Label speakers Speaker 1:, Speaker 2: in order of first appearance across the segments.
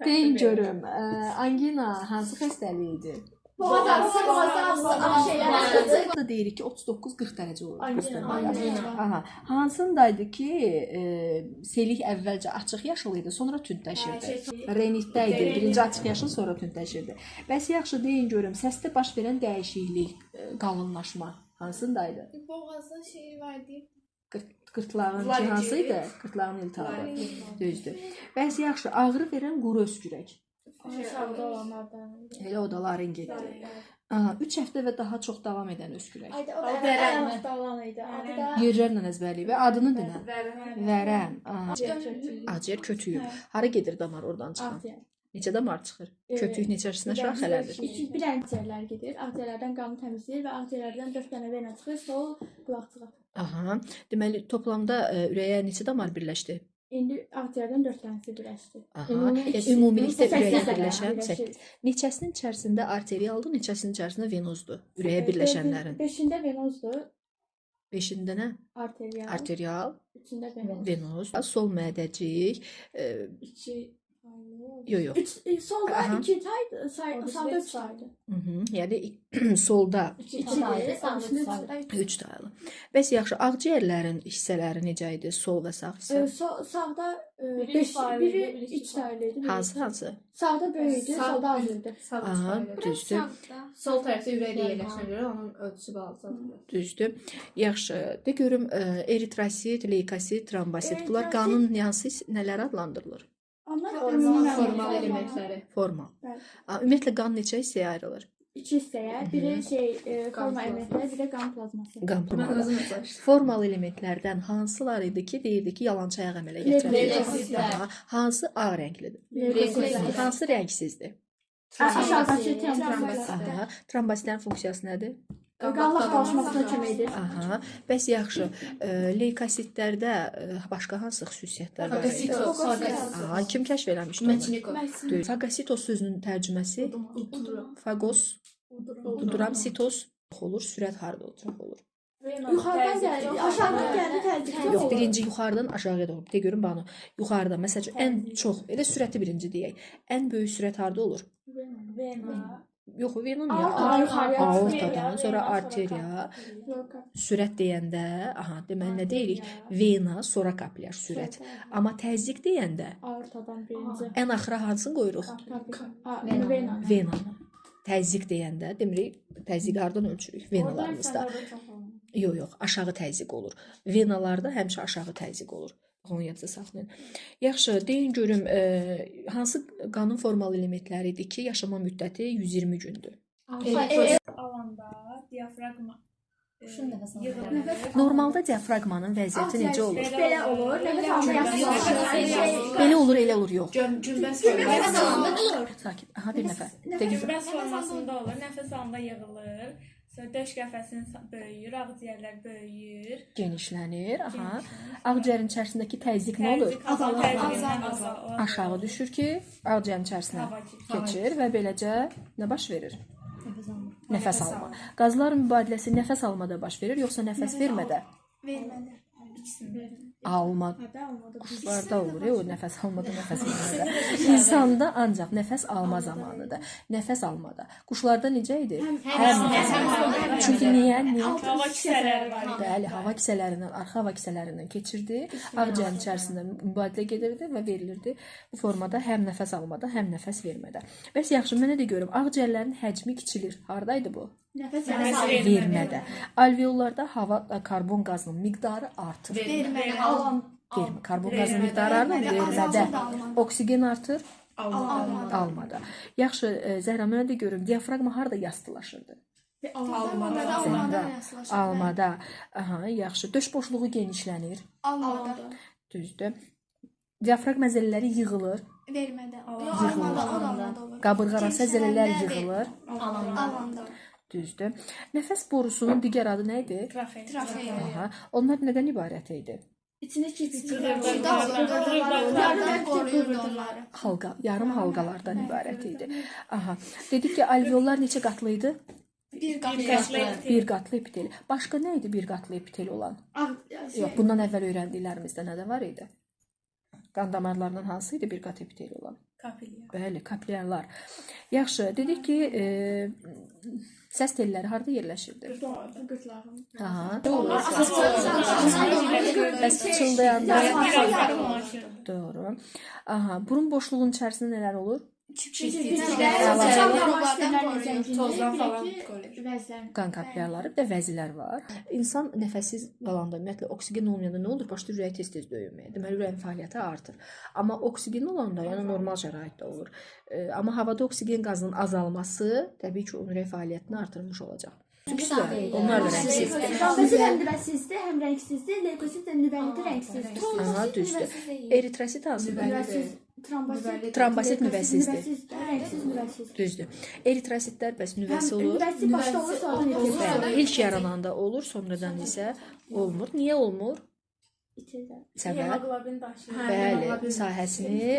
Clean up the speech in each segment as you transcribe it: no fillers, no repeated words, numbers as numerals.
Speaker 1: Deyin görüm, angina hansı xəstəlik idi?
Speaker 2: Boğaz ağrısı, şeyler.
Speaker 1: Da deyirik ki 39-40 dərəcə olur.
Speaker 2: Angina.
Speaker 1: Hansındaydı ki selik əvvəlcə açıq yaşıl idi, sonra tündləşirdi. Renitdə idi, birinci açıq yaşıl, sonra tündləşirdi. Bəs yaxşı deyin görüm, səsdə baş verən dəyişiklik, qalınlaşma hansındaydı?
Speaker 2: Boğazda şey vardı.
Speaker 1: Qırtlağın hansı idi? Qırtlağın iltihabı. Düzdür. Bəs yaxşı, ağrı verən quru öskürək.
Speaker 2: Aşağıda olanlardan.
Speaker 1: Elə o da laringitdir. 3 həftə və daha çox davam edən öskürək. Yerlərlə əzbərliyib və adını dinə. Vərəm. Aciyər kötüyü. Hara gedir damar oradan çıxan? Neçə damar çıxır? Kötüyü neçəsinə şaxələdir?
Speaker 3: Bir akciğerlər gedir. Akciğerlərdən qanı təmizləyir və akciğerlərdən 4 dənə vena çıxır, sol qulaqçığa.
Speaker 1: Deməli toplamda ürəyə neçə damar birləşdi?
Speaker 3: İndi akciğerdən 4 dənəsi birləşdi.
Speaker 1: Ümumilikdə ürəyə birləşən 8. Neçəsinin içərisində arterialdır, neçəsinin içərisində venozdur? Ürəyə birləşənlərin.
Speaker 3: 5-ində venozdur.
Speaker 1: 5-ində nə?
Speaker 3: Arterial.
Speaker 1: Arterial.
Speaker 3: 3-ndə venoz.
Speaker 1: Venoz. Sol mədəcik.
Speaker 3: 2
Speaker 1: Yox.
Speaker 3: Solda 2 saydı, sağda 3 saydı.
Speaker 1: Yəni solda
Speaker 3: 2
Speaker 1: 3 daylı. Bəs yaxşı, ağciyərlərin hissələri necə idi? Sol və sağ hissə?
Speaker 3: Sağda biri 3 saylı idi.
Speaker 1: Hansı?
Speaker 3: Sağda böyük idi, solda az idi.
Speaker 1: Düzdür.
Speaker 4: Sol tərəfdə ürək yerləşənə görə onun ölçüsü balacadır.
Speaker 1: Düzdür. Yaxşı. De görüm eritrosit, leykosit, trombosit. Bunlar qanın hansı nələr adlandırılır?
Speaker 4: Formal elementləri.
Speaker 1: Formal. Ümumiyyətlə qan neçə hissəyə ayrılır?
Speaker 3: 2 hissəyə. Biri formal elementlər, bir də qan plazması.
Speaker 1: Qan plazması. Formal elementlərdən hansılar idi ki, deyirdi ki, yalançı ayaq əmələ gətirər? Hansı ağ rənglidir? Hansı rəngsizdir?
Speaker 3: Aşağıdakı trombosit.
Speaker 1: Trombositlərin funksiyası nədir?
Speaker 3: Qanla qarışmasına kömək edir.
Speaker 1: Bəs yaxşı, leykositlərdə başqa hansı xüsusiyyətlər var? Kim kəşf eləmişdir? Fagosit sözünün tərcüməsi? Fagos, uduram, sitos olur, sürət harda olur?
Speaker 3: Yuxarıdan gəlir, aşağıdan gəlir təzyiq.
Speaker 1: Yox, birinci yuxarıdan aşağıya doğru. De görün bunu. Yuxarıdan, məsələn, ən çox, elə sürəti birinci deyək. Ən böyük sürət harda olur?
Speaker 3: Vena.
Speaker 1: Yox, vena niyə? Aortadan, sonra arteriya. Sürət deyəndə, deməli nə deyirik? Vena, sonra kapilyar sürət. Amma təzyiq deyəndə
Speaker 3: Aortadan birinci.
Speaker 1: ən axıra hansını qoyuruq?
Speaker 3: Vena.
Speaker 1: Vena. Təzyiq deyəndə, demirik, təzyiq hardan ölçürük? Venalarımızda. Yox, aşağı təzyiq olur. Venalarda həmişə aşağı təzyiq olur. Onu yadda saxlayın. Yaxşı, deyin görüm, hansı qanun formal elementləri idi ki, yaşama müddəti 120 gündür?
Speaker 3: Alanda diafraqma
Speaker 1: Normalda diafraqmanın vəziyyəti necə olur?
Speaker 3: belə olur. Nəfəs alanda yaxşılaşır.
Speaker 1: Belə olur, elə olur, yox.
Speaker 4: Günbəz
Speaker 1: Sakit. Bir nəfər.
Speaker 5: Günbəz formasında olur. Nəfəs alanda yığılır. Sonra döş qəfəsinin böyüyür, ağciyərlər böyüyür.
Speaker 1: Genişlənir. Ağciyərin içərisindəki təzyiq nə olur?
Speaker 5: Azalır.
Speaker 1: Aşağı düşür ki, ağciyərin içərisinə keçir və beləcə nə baş verir? Nəfəs alma. Qazların mübadiləsi nəfəs almada baş verir, yoxsa nəfəs vermədə?
Speaker 2: Vermədə.
Speaker 1: Alma. Quşlarda olur, o nəfəs almada, nəfəs vermədə. İnsanda ancaq nəfəs alma zamanıdır. Nəfəs almada. Quşlarda necə idi? Həm nəfəs. Çünki niyə?
Speaker 5: Hava kisələri var.
Speaker 1: Bəli, hava kisələrindən, arxa hava kisələrindən keçirdi. Ağciyərin içərisində mübadilə gedirdi və verilirdi. Bu formada həm nəfəs almada, həm nəfəs vermədə. Bəs yaxşı, mənə də görüm, ağciyərlərin həcmi kiçilir. Hardaydı bu?
Speaker 3: Nəfəs
Speaker 1: Vermədə. Alveollarda hava karbon qazının miqdarı artır. Karbon qazının miqdarı artır, vermədə. Oksigen artır, almada. Yaxşı, Zəhra, mənə də görüm, diafraqma harda yastılaşırdı? Almada. Yaxşı, döş boşluğu genişlənir.
Speaker 2: Almada.
Speaker 1: Düzdür. Diafraqm əzələləri yığılır.
Speaker 2: Vermədə.
Speaker 1: Yığılır. Qabırğarası əzələlər yığılır.
Speaker 2: Alanda.
Speaker 1: Düzdür. Nəfəs borusunun digər adı nə idi?
Speaker 2: Trafeya.
Speaker 1: Onlar nədən ibarət idi?
Speaker 3: İçində kiçik
Speaker 1: Halqa, yarım halqalardan ibarət idi. Dedik ki, alveollar neçə qatlı idi? Bir qatlı epitel. Başqa nə idi bir qatlı epitel olan? Yox, bundan əvvəl öyrəndiklərimizdə nədə var idi? Qan damarlarından hansı idi bir qat epiteli olan?
Speaker 5: Kapilya.
Speaker 1: Bəli, kapillyarlar. Yaxşı, dedik ki, səs telləri harda yerləşirdi?
Speaker 3: Qırtlağın.
Speaker 1: Aha.
Speaker 2: Bəs
Speaker 1: Bəs çıldayanda
Speaker 5: Dolaşır.
Speaker 1: doğru. Aha, burun boşluğunun içərisində nələr olur?
Speaker 4: Tozdan falan
Speaker 1: Qan kapillyarları, bir də vəzilər var. İnsan nəfəssiz qalanda, ümumiyyətlə oksigen olmayanda nə olur? Başda ürək tez-tez döyünmür. Deməli ürəyin fəaliyyəti artır. Amma oksigen olanda, yəni normal şəraitdə olur. Amma havada oksigen qazının azalması təbii ki, onun ürək fəaliyyətini artırmış olacaq. Çünki onlar da rəngsizdir.
Speaker 3: Trombosit həm nüvəsizdir, həm rəngsizdir. Leykosit də nüvəlidir, rəngsizdir.
Speaker 1: Aha, düzdür. Eritrosit hansı?
Speaker 3: Nüvəsiz, trombosit.
Speaker 1: Trombosit nüvəsizdir.
Speaker 3: Rəngsiz nüvəsiz.
Speaker 1: Düzdür. Eritrositlər bəs nüvəsi olur.
Speaker 3: Nüvəsi başda olur, sonra nüvəsi.
Speaker 1: Bəli, ilk yarananda olur, sonradan isə olmur. Niyə olmur? Səbəb
Speaker 5: Hemoglobin daşıyır.
Speaker 1: bəli, sahəsini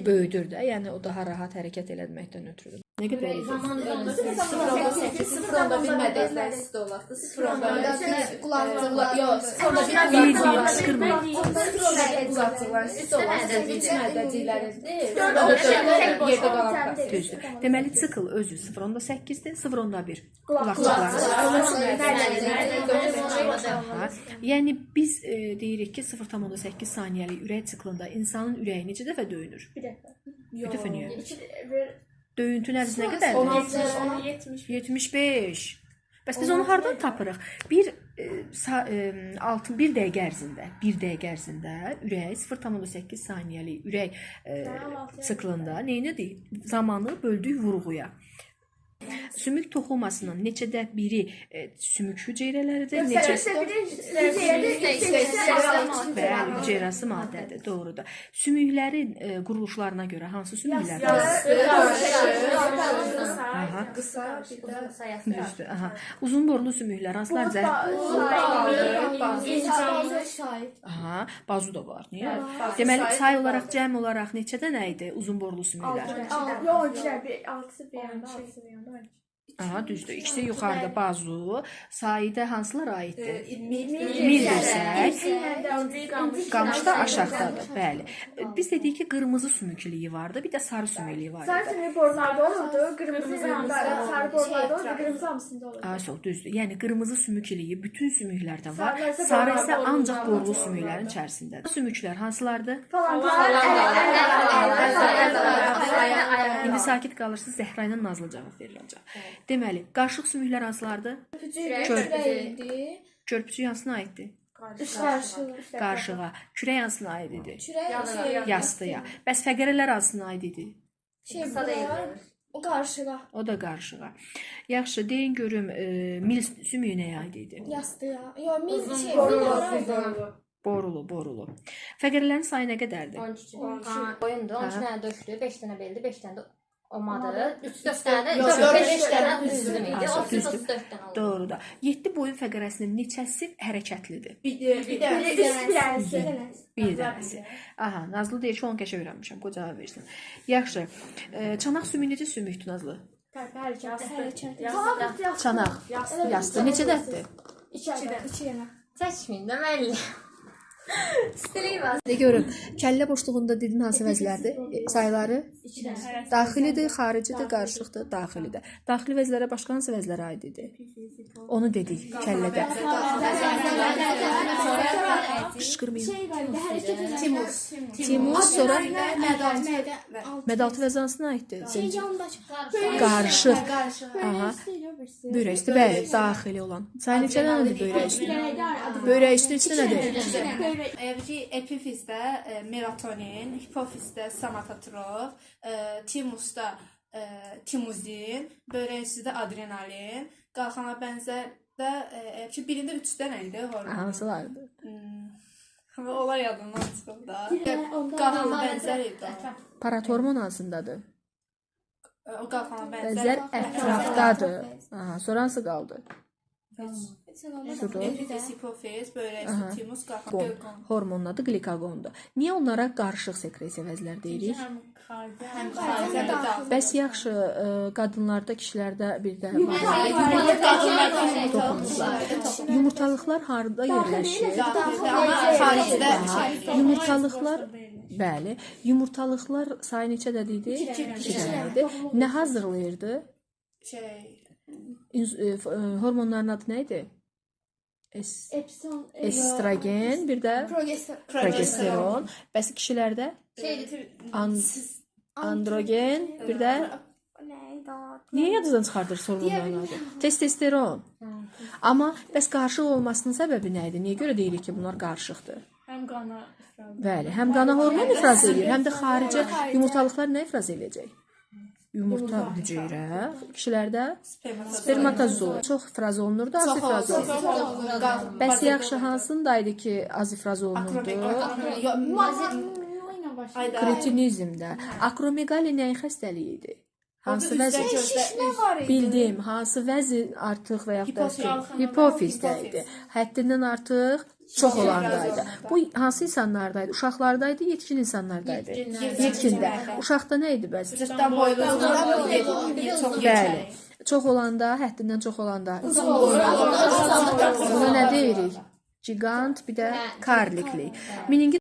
Speaker 1: böyüdür də, yəni o daha rahat hərəkət etməkdən ötürü. Nə qədər olur?
Speaker 4: Zaman döndü. 0.1 bilmədiniz sizdə olasınız. 0.1 qulaqcıqlar. Yox, 0.1
Speaker 1: Sıxırmayın.
Speaker 4: 0.1 qulaqcıqlar sizdə olasınız. Bilmədəcəklərinizdir. Yerdə qalacaq.
Speaker 1: Düzdür. Deməli sikl özü 0.8-dir, 0.1. Yəni biz deyirik ki 0.8 saniyəlik ürək siklında insanın ürəyi neçə dəfə döyünür?
Speaker 3: Bir dəfə.
Speaker 1: Bir dəfə niyə? Döyüntü nəvzi nə qədərdir? 75. Bəs biz onu hardan tapırıq? Bir dəqiqə ərzində ürək 0.8 saniyəlik ürək siklında neynədir? Zamanı böldük vurğuya. Sümük toxumasının neçədə biri sümük hüceyrələridir, neçəsi bəli, hüceyrəsi maddədir, doğrudur. Sümüklərin quruluşlarına görə hansı sümüklər? Aha. Düzdür. Aha. Uzun borlu sümüklər hansılardır? Aha, bazu da var. Niyə? Deməli say olaraq, cəm olaraq neçədə nə idi uzun borlu sümüklər?
Speaker 3: Yox, 6 bir yanda.
Speaker 1: Aha, düzdür. İkisi yuxarıda bazu, sayıda hansılara aiddir? Mil desək, qamış da aşağıdadır. Bəli. Biz dedik ki, qırmızı sümüklüyü vardı, bir də sarı sümüklüyü vardı.
Speaker 3: Sarı sümük borularda olurdu, qırmızı sarı borularda olurdu, qırmızı hamısında olurdu.
Speaker 1: Yox, düzdür. Yəni qırmızı sümüklüyü bütün sümüklərdə var. Sarı isə ancaq borlu sümüklərin içərisindədir. Sümüklər hansılardır? İndi sakit qalırsınız, Zəhra ilə Nazlı cavab veriləcək. Deməli, qarışıq sümüklər hansılardır? Körpücük hansına aiddir? Qarışığa. Kürək hansına aid idi? Yastıya. Bəs fəqərələr hansına aid idi?
Speaker 2: O qarşığa.
Speaker 1: O da qarışığa. Yaxşı, deyin görüm, mil sümüyü nəyə aid idi?
Speaker 2: Yastığa. Yox, mil
Speaker 1: Borulu. Fəqərələrin sayı nə qədərdir?
Speaker 6: 12. Boyundur, 12 dənə döşlü, 5 dənə belli, 5 dənə də omadı. 3-4 dənə də 5 dənə düzdür idi. 34 dənə oldu.
Speaker 1: Doğrudur. 7 boyun fəqərəsinin neçəsi hərəkətlidir? Bir dənəsi. Aha, Nazlı deyir ki, 10 qəşə öyrənmişəm, qoy cavab versin. Yaxşı. Çanaq sümüyü necə sümükdür Nazlı? Çanaq. Yastı. Neçə dətdir?
Speaker 2: 2 dənə.
Speaker 6: Çəkməyin də məlli.
Speaker 1: De görüm, kəllə boşluğunda dedin hansı vəzlərdir? Sayıları? Daxilidir, xaricidir, qarışıqdır, daxilidir. Daxili vəzlərə başqa hansı vəzlərə aid idi? Onu dedik, kəllədə. Qışqırmayın. Timus, sonra mədaltı vəzi hansına aiddir? Qarışıq. Aha. Böyrək üstü, bəli, daxili olan. Sayı neçə dənədir böyrək üstü? Böyrək üstü içində nədir?
Speaker 7: Epifizdə melatonin, hipofizdə somatotrof, timusda timuzin, böyrək üstüdə adrenalin, qalxana bənzərdə birində 3 dənə idi hormon.
Speaker 1: Hansılardır?
Speaker 7: Onlar yadımdan çıxıb da. Qalxana bənzər idi.
Speaker 1: Paratormon hansındadır?
Speaker 7: O qalxana
Speaker 1: Bənzər ətrafdadır. Aha, sonra hansı qaldı?
Speaker 7: Epifiz, hipofiz, böyrək üstü, timus, qalxana.
Speaker 1: Hormonun adı glikagondur. Niyə onlara qarışıq sekresiya vəzlər deyirik? Bəs yaxşı, qadınlarda, kişilərdə bir də yumurtalıqlar harda yerləşir? Yumurtalıqlar Bəli. Yumurtalıqlar sayı neçədədir idi? 2 dənə idi. Nə hazırlayırdı?
Speaker 7: Şey,
Speaker 1: Hormonların adı nə idi?
Speaker 3: Epson,
Speaker 1: Estrogen, bir də progesteron. Bəs kişilərdə androgen, bir də niyə yadınızdan çıxardır hormonların adı? Testosteron. Amma bəs qarışıq olmasının səbəbi nə idi? Niyə görə deyirik ki, bunlar qarışıqdır?
Speaker 5: Həm qana ifraz.
Speaker 1: Bəli, həm qana hormon ifraz edir, həm də xaricə yumurtalıqlar nə ifraz edəcək? Yumurta hüceyrə, kişilərdə spermatozoid çox ifraz olunurdu, az ifraz olunurdu. Bəs yaxşı hansındaydı ki, az ifraz olunurdu? Kretinizmdə. Akromegali nəyin xəstəliyi idi? Hansı vəzn? Bildim, hansı vəzn artıq və yaxud da ki, hipofizdə idi. Həddindən artıq çox olandaydı. Bu hansı insanlardaydı? Uşaqlardaydı, yetkin insanlardaydı. Yetkində. Uşaqda nə idi bəs?
Speaker 7: cırtdan boylu
Speaker 1: Bəli. Çox olanda, həddindən çox olanda. Buna nə deyirik? Gigant, bir də karlikli. Meningit